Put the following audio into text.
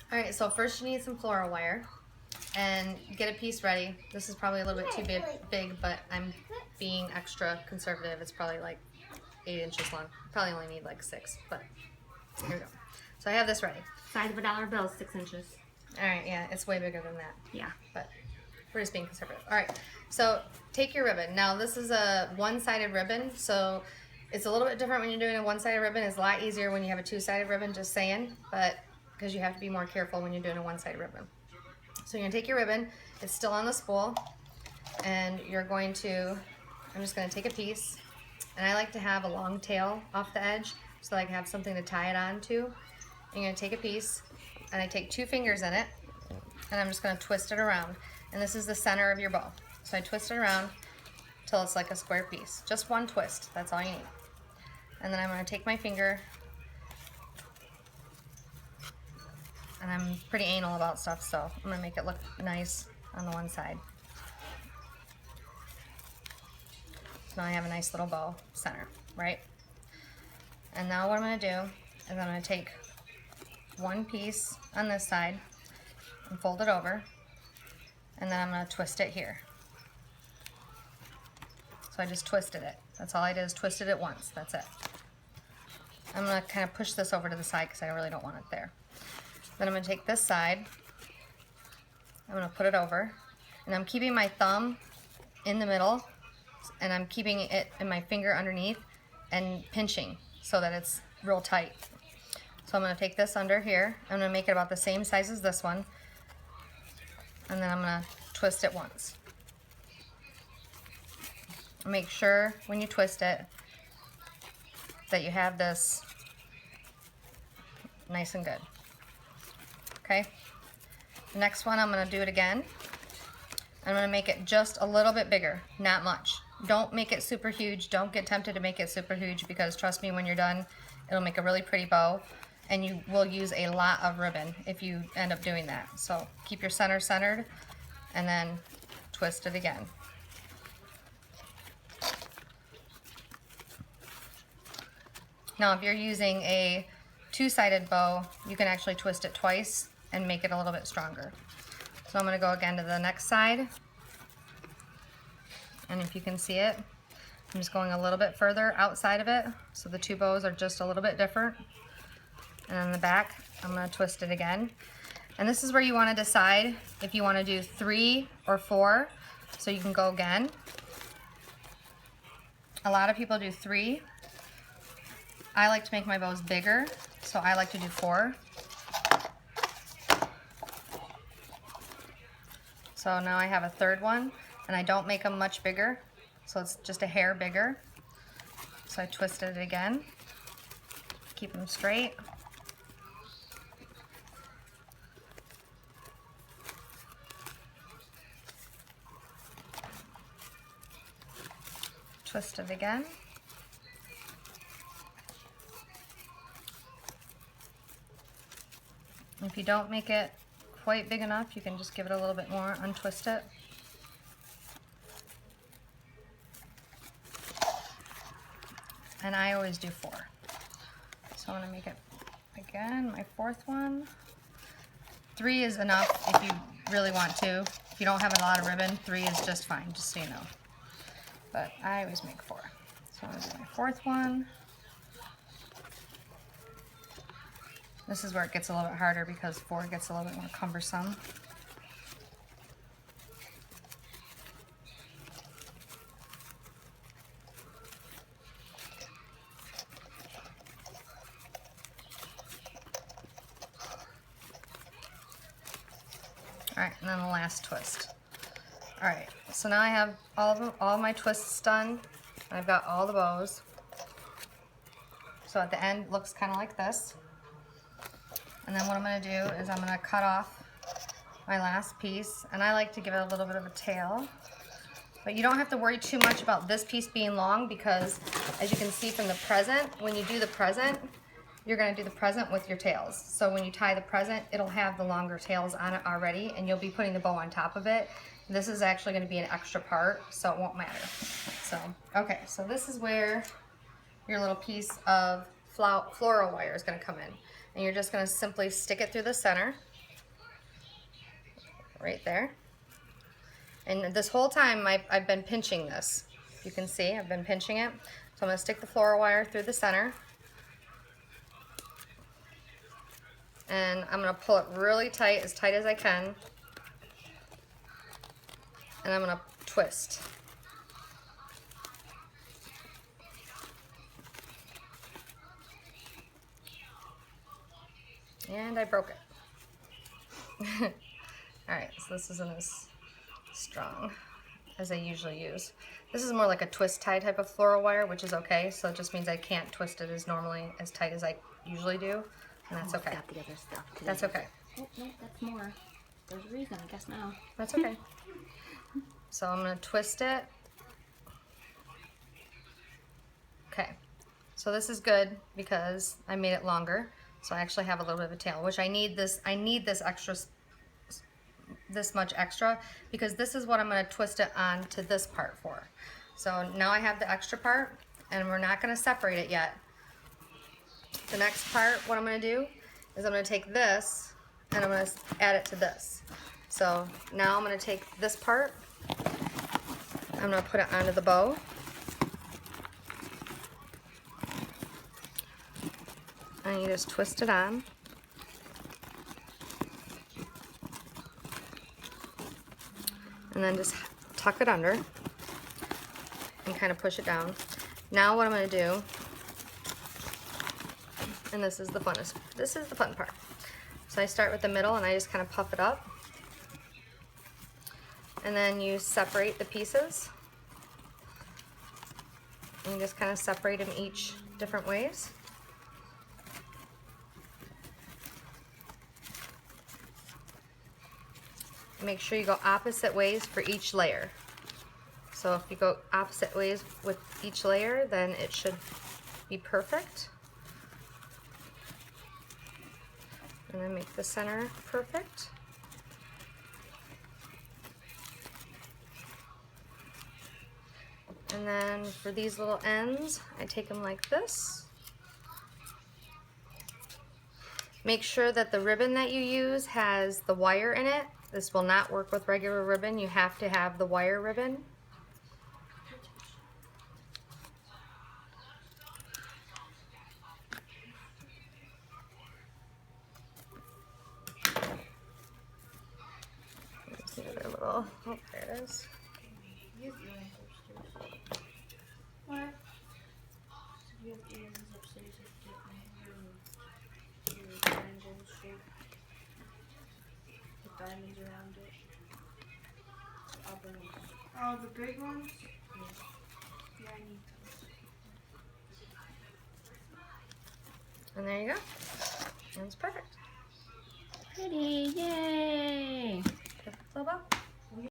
All right, so first you need some floral wire and get a piece ready. This is probably a little bit too big, but I'm being extra conservative. It's probably like 8 inches long. Probably only need like 6, but here we go. So I have this ready. Size of a dollar bill is 6 inches. All right, yeah, it's way bigger than that. Yeah. But we're just being conservative. All right, so take your ribbon. Now this is a one-sided ribbon, so it's a little bit different when you're doing a one-sided ribbon. It's a lot easier when you have a two-sided ribbon, just saying, but because you have to be more careful when you're doing a one-sided ribbon. So you're gonna take your ribbon, it's still on the spool, and you're going to, I'm just gonna take a piece, and I like to have a long tail off the edge so that I can have something to tie it on to. And you're gonna take a piece, and I take 2 fingers in it, and I'm just gonna twist it around. And this is the center of your bow. So I twist it around till it's like a square piece. Just one twist, that's all you need. And then I'm gonna take my finger, and I'm pretty anal about stuff, so I'm gonna make it look nice on the one side. So now I have a nice little bow center, right? And now what I'm gonna do is I'm gonna take one piece on this side and fold it over, and then I'm gonna twist it here. So I just twisted it. That's all I did is twisted it once, that's it. I'm gonna kind of push this over to the side because I really don't want it there. Then I'm gonna take this side, I'm gonna put it over, and I'm keeping my thumb in the middle, and I'm keeping it in my finger underneath and pinching so that it's real tight. So I'm gonna take this under here, I'm gonna make it about the same size as this one, and then I'm gonna twist it once. Make sure when you twist it that you have this nice and good. Okay, the next one I'm gonna do it again. I'm gonna make it just a little bit bigger, not much. Don't make it super huge. Don't get tempted to make it super huge, because trust me, when you're done, it'll make a really pretty bow, and you will use a lot of ribbon if you end up doing that. So keep your center centered, and then twist it again. Now if you're using a two-sided bow, you can actually twist it twice and make it a little bit stronger. So I'm going to go again to the next side, and if you can see it, I'm just going a little bit further outside of it, so the 2 bows are just a little bit different. And then the back, I'm going to twist it again. And this is where you want to decide if you want to do 3 or 4, so you can go again. A lot of people do 3. I like to make my bows bigger, so I like to do 4. So now I have a third one, and I don't make them much bigger, so it's just a hair bigger. So I twisted it again, keep them straight. Twist it again. If you don't make it quite big enough, you can just give it a little bit more, untwist it. And I always do 4. So I'm gonna make it again, my 4th one. 3 is enough if you really want to. If you don't have a lot of ribbon, 3 is just fine, just so you know. But I always make 4. So I'm gonna do my 4th one. This is where it gets a little bit harder because 4 gets a little bit more cumbersome. All right, and then the last twist. All right, so now I have all my twists done. I've got all the bows. So at the end, it looks kind of like this. And then what I'm going to do is I'm going to cut off my last piece, and I like to give it a little bit of a tail. But you don't have to worry too much about this piece being long, because as you can see from the present, when you do the present, you're going to do the present with your tails. So when you tie the present, it'll have the longer tails on it already, and you'll be putting the bow on top of it. This is actually going to be an extra part, so it won't matter. So, okay, so this is where your little piece of floral wire is going to come in. And you're just going to simply stick it through the center, right there. And this whole time I've been pinching this. You can see I've been pinching it. So I'm going to stick the floral wire through the center. And I'm going to pull it really tight as I can. And I'm going to twist. And I broke it. Alright, so this isn't as strong as I usually use. This is more like a twist tie type of floral wire, which is okay, so it just means I can't twist it as tight as I usually do, and that's okay. Got the other stuff too. That's okay. Oh, no, that's more. There's a reason, I guess now. That's okay. So I'm going to twist it. Okay, so this is good because I made it longer, so I actually have a little bit of a tail, which I need this extra, this much extra, because this is what I'm going to twist it onto this part for. So now I have the extra part, and we're not going to separate it yet. The next part, what I'm going to do is I'm going to take this and I'm going to add it to this. So now I'm going to take this part, I'm going to put it onto the bow. And you just twist it on. And then just tuck it under and kind of push it down. Now what I'm going to do, and this is the fun part. So I start with the middle and I just kind of puff it up. And then you separate the pieces. And you just kind of separate them each different ways. Make sure you go opposite ways for each layer. So if you go opposite ways with each layer, then it should be perfect. And then make the center perfect. And then for these little ends, I take them like this. Make sure that the ribbon that you use has the wire in it. This will not work with regular ribbon. You have to have the wire ribbon. There's the other little, oh, there it is. What? You have earrings upstairs that get your triangle shape with diamonds around it. I'll bring them. Oh, the big ones? Yeah. Yeah, I need those. And there you go. And it's perfect. Pretty, yay! Perfect little bow.